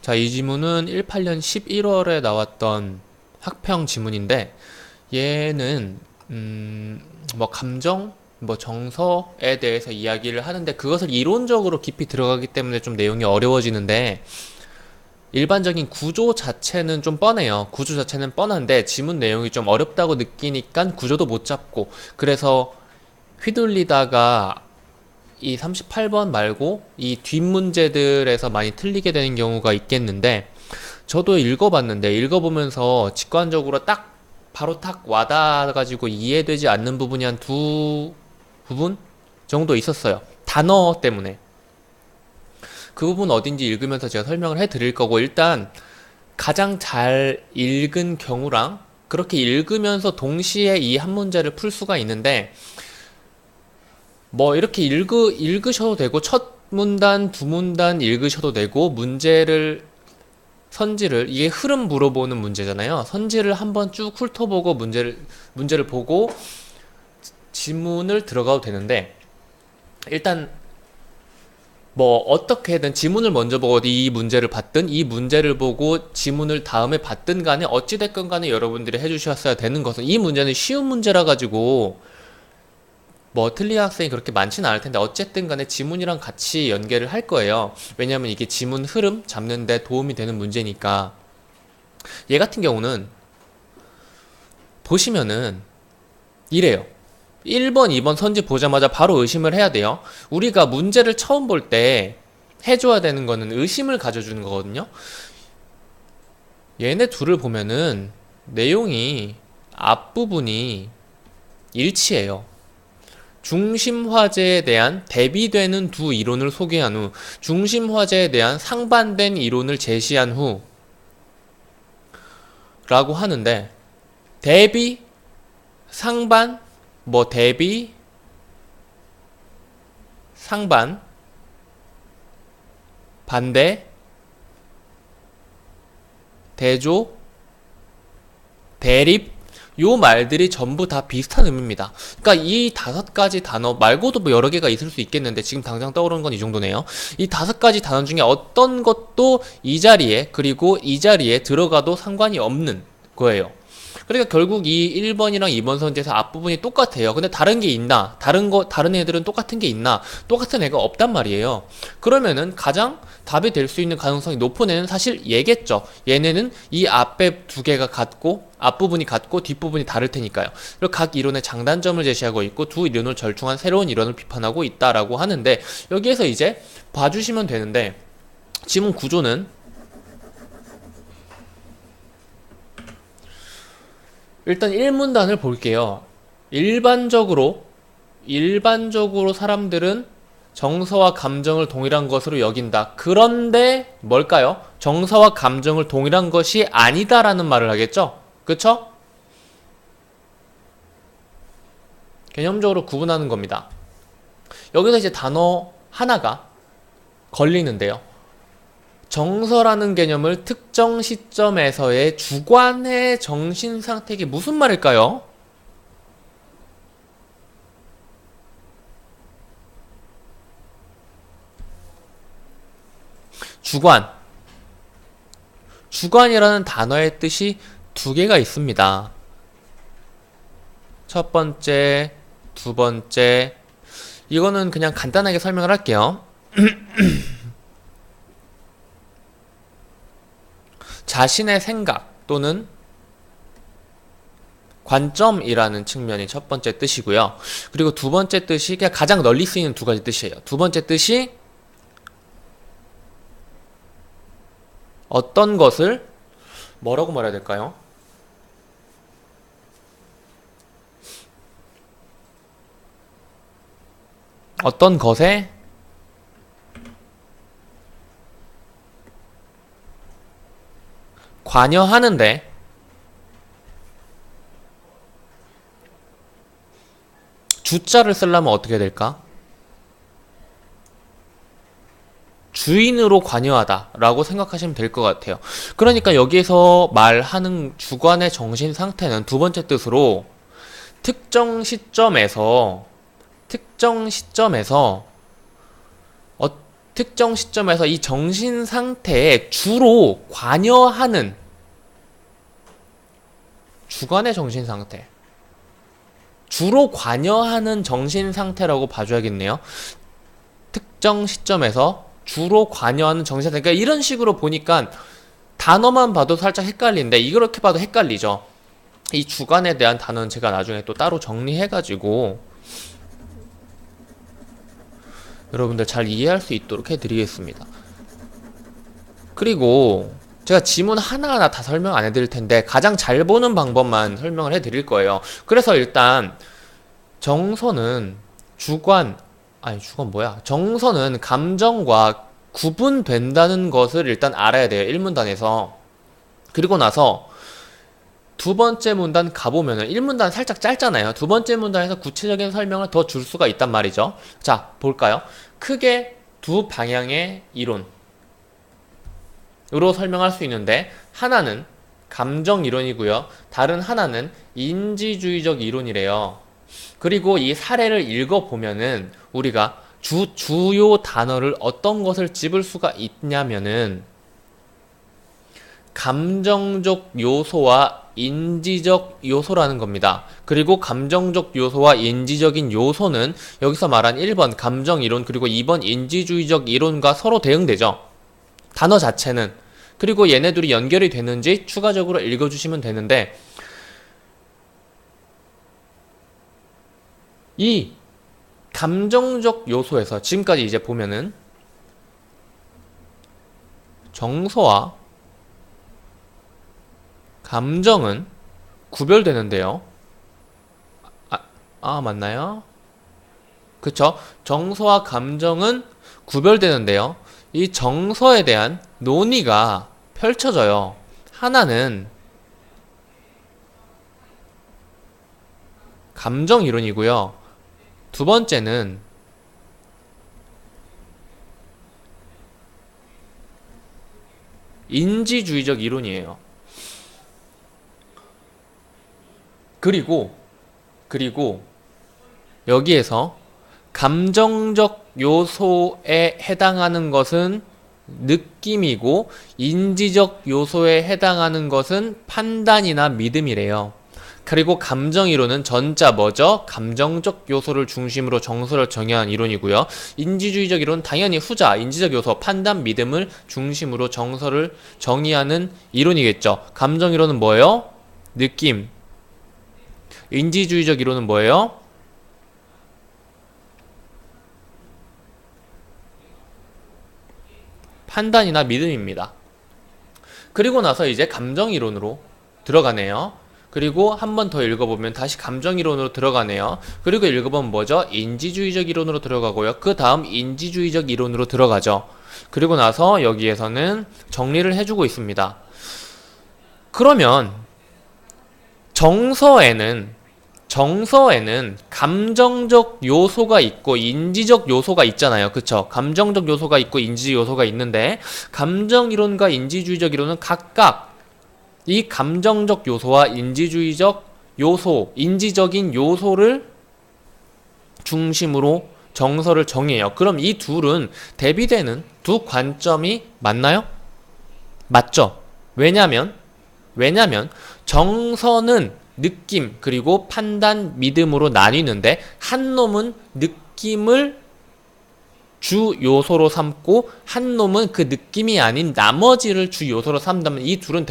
자, 이 지문은 18년 11월에 나왔던 학평 지문인데 얘는 뭐 감정, 뭐 정서에 대해서 이야기를 하는데 그것을 이론적으로 깊이 들어가기 때문에 좀 내용이 어려워지는데 일반적인 구조 자체는 좀 뻔해요. 구조 자체는 뻔한데 지문 내용이 좀 어렵다고 느끼니까 구조도 못 잡고 그래서 휘둘리다가 이 38번 말고 이 뒷문제들에서 많이 틀리게 되는 경우가 있겠는데 저도 읽어봤는데 읽어보면서 직관적으로 딱 바로 딱 와닿아가지고 이해되지 않는 부분이 한 두 부분 정도 있었어요. 단어 때문에. 그 부분 어딘지 읽으면서 제가 설명을 해드릴 거고 일단 가장 잘 읽은 경우랑 그렇게 읽으면서 동시에 이 한 문제를 풀 수가 있는데 뭐 이렇게 읽으셔도 되고 첫 문단, 두 문단 읽으셔도 되고 선지를 이게 흐름 물어보는 문제잖아요. 선지를 한번 쭉 훑어보고 문제를 보고 지문을 들어가도 되는데 일단 뭐 어떻게든 지문을 먼저 보고 이 문제를 받든 이 문제를 보고 지문을 다음에 받든 간에 어찌됐건 간에 여러분들이 해주셨어야 되는 것은 이 문제는 쉬운 문제라 가지고 뭐 틀린 학생이 그렇게 많지는 않을 텐데 어쨌든 간에 지문이랑 같이 연계를 할 거예요. 왜냐면 이게 지문 흐름 잡는 데 도움이 되는 문제니까. 얘 같은 경우는 보시면은 이래요. 1번, 2번 선지 보자마자 바로 의심을 해야 돼요. 우리가 문제를 처음 볼 때 해줘야 되는 거는 의심을 가져주는 거거든요. 얘네 둘을 보면은 내용이 앞부분이 일치해요. 중심 화제에 대한 대비되는 두 이론을 소개한 후 중심 화제에 대한 상반된 이론을 제시한 후 라고 하는데 대비, 상반, 뭐 대비, 상반, 반대, 대조, 대립 요 말들이 전부 다 비슷한 의미입니다. 그러니까 이 5가지 단어 말고도 뭐 여러 개가 있을 수 있겠는데 지금 당장 떠오르는 건 이 정도네요. 이 5가지 단어 중에 어떤 것도 이 자리에 그리고 이 자리에 들어가도 상관이 없는 거예요. 그러니까 결국 이 1번이랑 2번 선지에서 앞부분이 똑같아요. 근데 다른 게 있나? 다른 애들은 똑같은 게 있나? 똑같은 애가 없단 말이에요. 그러면은 가장 답이 될 수 있는 가능성이 높은 애는 사실 얘겠죠. 얘네는 이 앞에 두 개가 같고 앞부분이 같고 뒷부분이 다를 테니까요. 그리고 각 이론의 장단점을 제시하고 있고 두 이론을 절충한 새로운 이론을 비판하고 있다라고 하는데 여기에서 이제 봐주시면 되는데 지문 구조는 일단 1문단을 볼게요. 일반적으로 사람들은 정서와 감정을 동일한 것으로 여긴다. 그런데 뭘까요? 정서와 감정을 동일한 것이 아니다라는 말을 하겠죠? 그쵸? 개념적으로 구분하는 겁니다. 여기서 이제 단어 하나가 걸리는데요. 정서라는 개념을 특정 시점에서의 주관의 정신 상태, 이게 무슨 말일까요? 주관. 주관이라는 단어의 뜻이 두 개가 있습니다. 첫 번째, 두 번째. 이거는 그냥 간단하게 설명을 할게요. 자신의 생각 또는 관점이라는 측면이 첫 번째 뜻이고요. 그리고 두 번째 뜻이 그냥 가장 널리 쓰이는 두 가지 뜻이에요. 두 번째 뜻이 어떤 것을 뭐라고 말해야 될까요? 어떤 것에 관여하는데 주자를 쓰려면 어떻게 될까? 주인으로 관여하다 라고 생각하시면 될 것 같아요. 그러니까 여기에서 말하는 주관의 정신 상태는 두 번째 뜻으로 특정 시점에서 특정 시점에서 이 정신 상태에 주로 관여하는 주관의 정신 상태, 주로 관여하는 정신 상태라고 봐줘야겠네요. 특정 시점에서 주로 관여하는 정신 상태. 그러니까 이런 식으로 보니까 단어만 봐도 살짝 헷갈리는데 이렇게 봐도 헷갈리죠. 이 주관에 대한 단어는 제가 나중에 또 따로 정리해가지고 여러분들 잘 이해할 수 있도록 해드리겠습니다. 그리고 제가 지문 하나하나 다 설명 안 해드릴 텐데 가장 잘 보는 방법만 설명을 해드릴 거예요. 그래서 일단 정서는 정서는 감정과 구분된다는 것을 일단 알아야 돼요. 1문단에서. 그리고 나서 두 번째 문단 가보면은 1문단 살짝 짧잖아요. 두 번째 문단에서 구체적인 설명을 더 줄 수가 있단 말이죠. 자, 볼까요? 크게 두 방향의 이론으로 설명할 수 있는데 하나는 감정 이론이고요. 다른 하나는 인지주의적 이론이래요. 그리고 이 사례를 읽어보면은 우리가 주요 단어를 어떤 것을 집을 수가 있냐면은 감정적 요소와 인지적 요소라는 겁니다. 그리고 감정적 요소와 인지적인 요소는 여기서 말한 1번 감정 이론 그리고 2번 인지주의적 이론과 서로 대응되죠. 단어 자체는. 그리고 얘네들이 연결이 되는지 추가적으로 읽어주시면 되는데 이 감정적 요소에서 지금까지 이제 보면은 정서와 감정은 구별되는데요. 맞나요? 그쵸? 정서와 감정은 구별되는데요. 이 정서에 대한 논의가 펼쳐져요. 하나는 감정 이론이고요. 두 번째는 인지주의적 이론이에요. 그리고 여기에서 감정적 요소에 해당하는 것은 느낌이고 인지적 요소에 해당하는 것은 판단이나 믿음이래요. 그리고 감정 이론은 전자 뭐죠? 감정적 요소를 중심으로 정서를 정의한 이론이고요. 인지주의적 이론은 당연히 후자, 인지적 요소, 판단, 믿음을 중심으로 정서를 정의하는 이론이겠죠. 감정 이론은 뭐예요? 느낌. 인지주의적 이론은 뭐예요? 판단이나 믿음입니다. 그리고 나서 이제 감정 이론으로 들어가네요. 그리고 한 번 더 읽어보면 다시 감정 이론으로 들어가네요. 그리고 읽어보면 뭐죠? 인지주의적 이론으로 들어가고요. 그 다음 인지주의적 이론으로 들어가죠. 그리고 나서 여기에서는 정리를 해주고 있습니다. 그러면 정서에는 감정적 요소가 있고 인지적 요소가 있잖아요. 그쵸? 감정적 요소가 있고 인지 요소가 있는데 감정 이론과 인지주의적 이론은 각각 이 감정적 요소와 인지주의적 요소, 인지적인 요소를 중심으로 정서를 정의해요. 그럼 이 둘은 대비되는 두 관점이 맞나요? 맞죠? 왜냐면 정서는 느낌 그리고 판단, 믿음으로 나뉘는데 한 놈은 느낌을 주 요소로 삼고 한 놈은 그 느낌이 아닌 나머지를 주 요소로 삼다면 이 둘은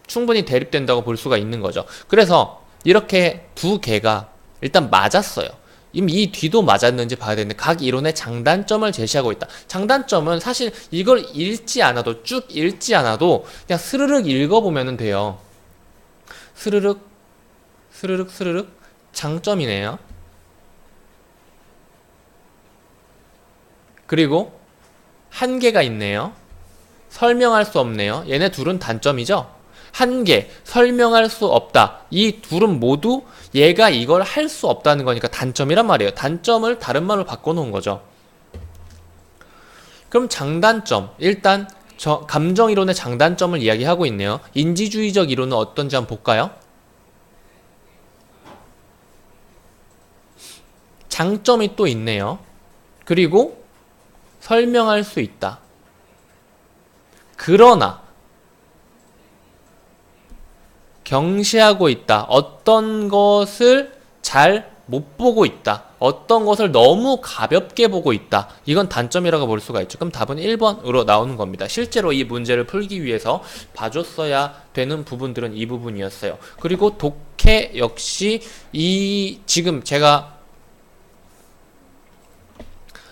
충분히 대립된다고 볼 수가 있는 거죠. 그래서 이렇게 두 개가 일단 맞았어요. 이 뒤도 맞았는지 봐야 되는데 각 이론의 장단점을 제시하고 있다. 장단점은 사실 이걸 쭉 읽지 않아도 그냥 스르륵 읽어보면 돼요. 스르륵 장점이네요. 그리고 한계가 있네요. 설명할 수 없네요. 얘네 둘은 단점이죠. 한계, 설명할 수 없다. 이 둘은 모두 얘가 이걸 할 수 없다는 거니까 단점이란 말이에요. 단점을 다른 말로 바꿔놓은 거죠. 그럼 장단점, 일단 감정이론의 장단점을 이야기하고 있네요. 인지주의적 이론은 어떤지 한번 볼까요? 장점이 또 있네요. 그리고 설명할 수 있다. 그러나 경시하고 있다. 어떤 것을 잘 못 보고 있다. 어떤 것을 너무 가볍게 보고 있다. 이건 단점이라고 볼 수가 있죠. 그럼 답은 1번으로 나오는 겁니다. 실제로 이 문제를 풀기 위해서 봐줬어야 되는 부분들은 이 부분이었어요. 그리고 독해 역시 지금 제가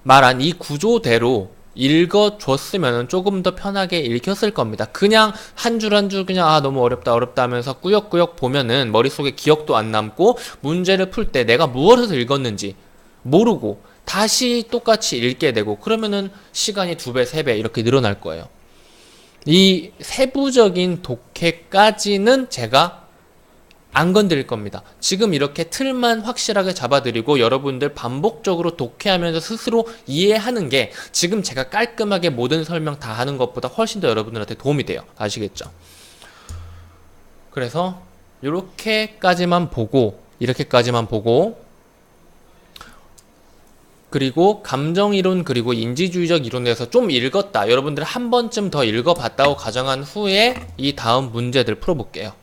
말한 이 구조대로 읽어줬으면 조금 더 편하게 읽혔을 겁니다. 그냥 한 줄 한 줄 그냥 너무 어렵다 하면서 꾸역꾸역 보면은 머릿속에 기억도 안 남고 문제를 풀 때 내가 무엇을 읽었는지 모르고 다시 똑같이 읽게 되고 그러면은 시간이 2배, 3배 이렇게 늘어날 거예요. 이 세부적인 독해까지는 제가 안 건드릴 겁니다. 지금 이렇게 틀만 확실하게 잡아드리고 여러분들 반복적으로 독해하면서 스스로 이해하는 게 지금 제가 깔끔하게 모든 설명 다 하는 것보다 훨씬 더 여러분들한테 도움이 돼요. 아시겠죠? 그래서 이렇게까지만 보고 그리고 감정이론 그리고 인지주의적 이론에서 좀 읽었다. 여러분들 한 번쯤 더 읽어봤다고 가정한 후에 이 다음 문제들 풀어볼게요.